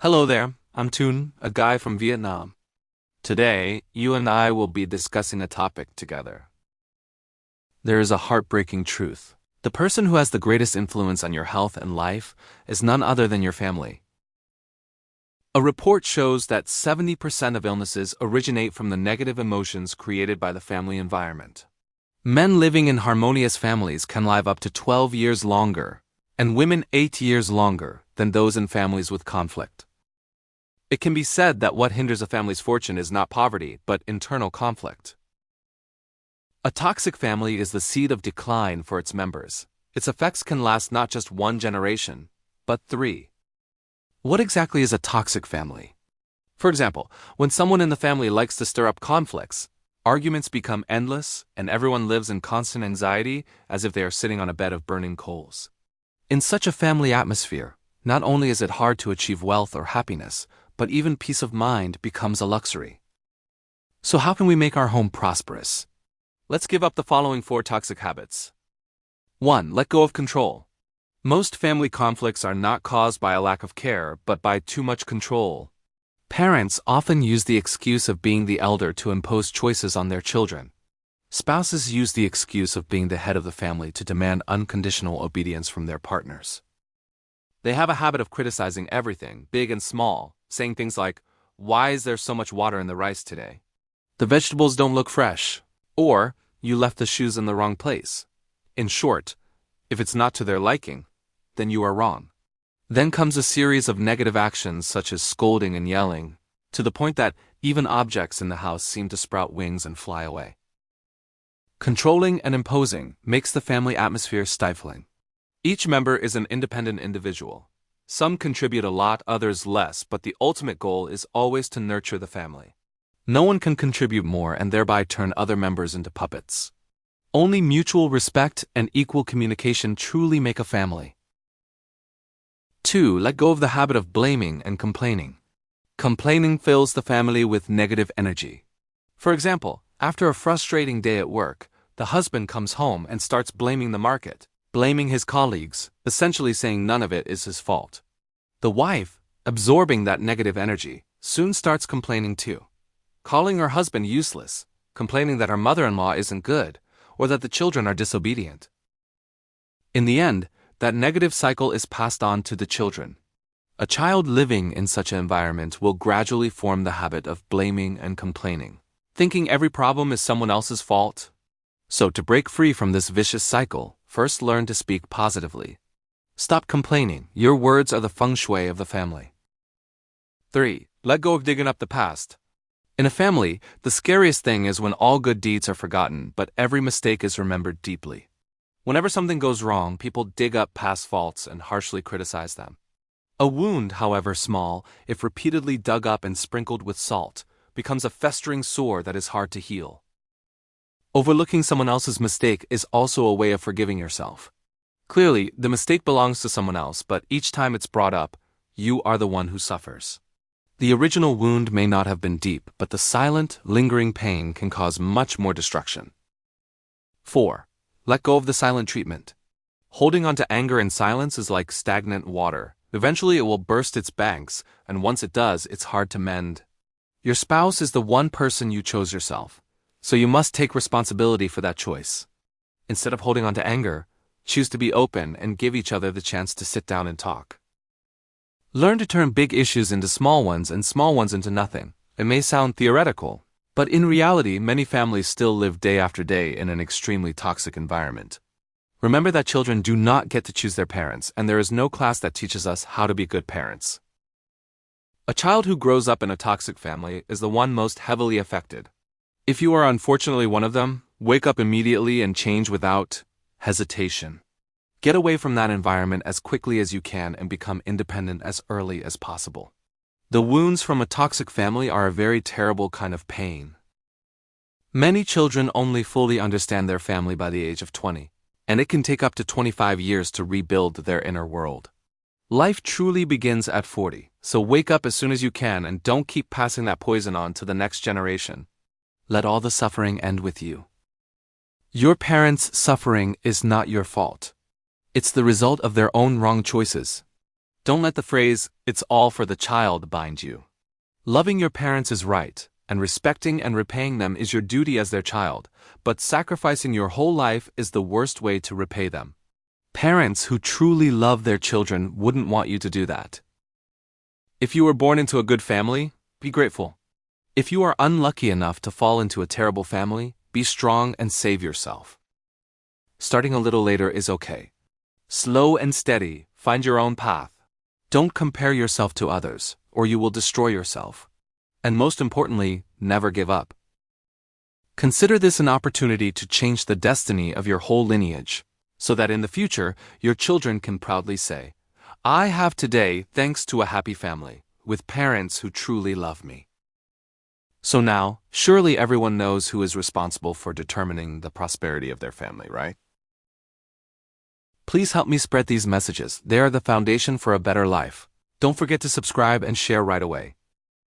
Hello there, I'm Tuan, a guy from Vietnam. Today, you and I will be discussing a topic together. There is a heartbreaking truth. The person who has the greatest influence on your health and life is none other than your family. A report shows that 70% of illnesses originate from the negative emotions created by the family environment. Men living in harmonious families can live up to 12 years longer, and women 8 years longer than those in families with conflict. It can be said that what hinders a family's fortune is not poverty, but internal conflict. A toxic family is the seed of decline for its members. Its effects can last not just one generation, but 3. What exactly is a toxic family? For example, when someone in the family likes to stir up conflicts, arguments become endless, and everyone lives in constant anxiety as if they are sitting on a bed of burning coals. In such a family atmosphere, not only is it hard to achieve wealth or happiness, but even peace of mind becomes a luxury. So how can we make our home prosperous? Let's give up the following 4 toxic habits. 1. Let go of control. Most family conflicts are not caused by a lack of care, but by too much control. Parents often use the excuse of being the elder to impose choices on their children. Spouses use the excuse of being the head of the family to demand unconditional obedience from their partners. They have a habit of criticizing everything, big and small, saying things like, "Why is there so much water in the rice today? The vegetables don't look fresh," or "You left the shoes in the wrong place." In short, if it's not to their liking, then you are wrong. Then comes a series of negative actions such as scolding and yelling, to the point that even objects in the house seem to sprout wings and fly away. Controlling and imposing makes the family atmosphere stifling. Each member is an independent individual. Some contribute a lot, others less, but the ultimate goal is always to nurture the family. No one can contribute more and thereby turn other members into puppets. Only mutual respect and equal communication truly make a family. 2. Let go of the habit of blaming and complaining. Complaining fills the family with negative energy. For example, after a frustrating day at work, the husband comes home and starts blaming the market, blaming his colleagues, essentially saying none of it is his fault. The wife, absorbing that negative energy, soon starts complaining too, calling her husband useless, complaining that her mother-in-law isn't good, or that the children are disobedient. In the end, that negative cycle is passed on to the children. A child living in such an environment will gradually form the habit of blaming and complaining, thinking every problem is someone else's fault. So to break free from this vicious cycle, first learn to speak positively. Stop complaining. Your words are the feng shui of the family. 3. Let go of digging up the past. In a family, the scariest thing is when all good deeds are forgotten, but every mistake is remembered deeply. Whenever something goes wrong, people dig up past faults and harshly criticize them. A wound, however small, if repeatedly dug up and sprinkled with salt, becomes a festering sore that is hard to heal. Overlooking someone else's mistake is also a way of forgiving yourself. Clearly, the mistake belongs to someone else, but each time it's brought up, you are the one who suffers. The original wound may not have been deep, but the silent, lingering pain can cause much more destruction. 4. Let go of the silent treatment. Holding on to anger in silence is like stagnant water. Eventually it will burst its banks, and once it does, it's hard to mend. Your spouse is the one person you chose yourself, so you must take responsibility for that choice. Instead of holding on to anger, choose to be open and give each other the chance to sit down and talk. Learn to turn big issues into small ones and small ones into nothing. It may sound theoretical, but in reality, many families still live day after day in an extremely toxic environment. Remember that children do not get to choose their parents, and there is no class that teaches us how to be good parents. A child who grows up in a toxic family is the one most heavily affected. If you are unfortunately one of them, wake up immediately and change without hesitation. Get away from that environment as quickly as you can and become independent as early as possible. The wounds from a toxic family are a very terrible kind of pain. Many children only fully understand their family by the age of 20, and it can take up to 25 years to rebuild their inner world. Life truly begins at 40, so wake up as soon as you can and don't keep passing that poison on to the next generation. Let all the suffering end with you. Your parents' suffering is not your fault. It's the result of their own wrong choices. Don't let the phrase, "it's all for the child," bind you. Loving your parents is right, and respecting and repaying them is your duty as their child, but sacrificing your whole life is the worst way to repay them. Parents who truly love their children wouldn't want you to do that. If you were born into a good family, be grateful. If you are unlucky enough to fall into a terrible family, be strong and save yourself. Starting a little later is okay. Slow and steady, find your own path. Don't compare yourself to others, or you will destroy yourself. And most importantly, never give up. Consider this an opportunity to change the destiny of your whole lineage, so that in the future, your children can proudly say, "I have today thanks to a happy family, with parents who truly love me." So now, surely everyone knows who is responsible for determining the prosperity of their family, right? Please help me spread these messages. They are the foundation for a better life. Don't forget to subscribe and share right away.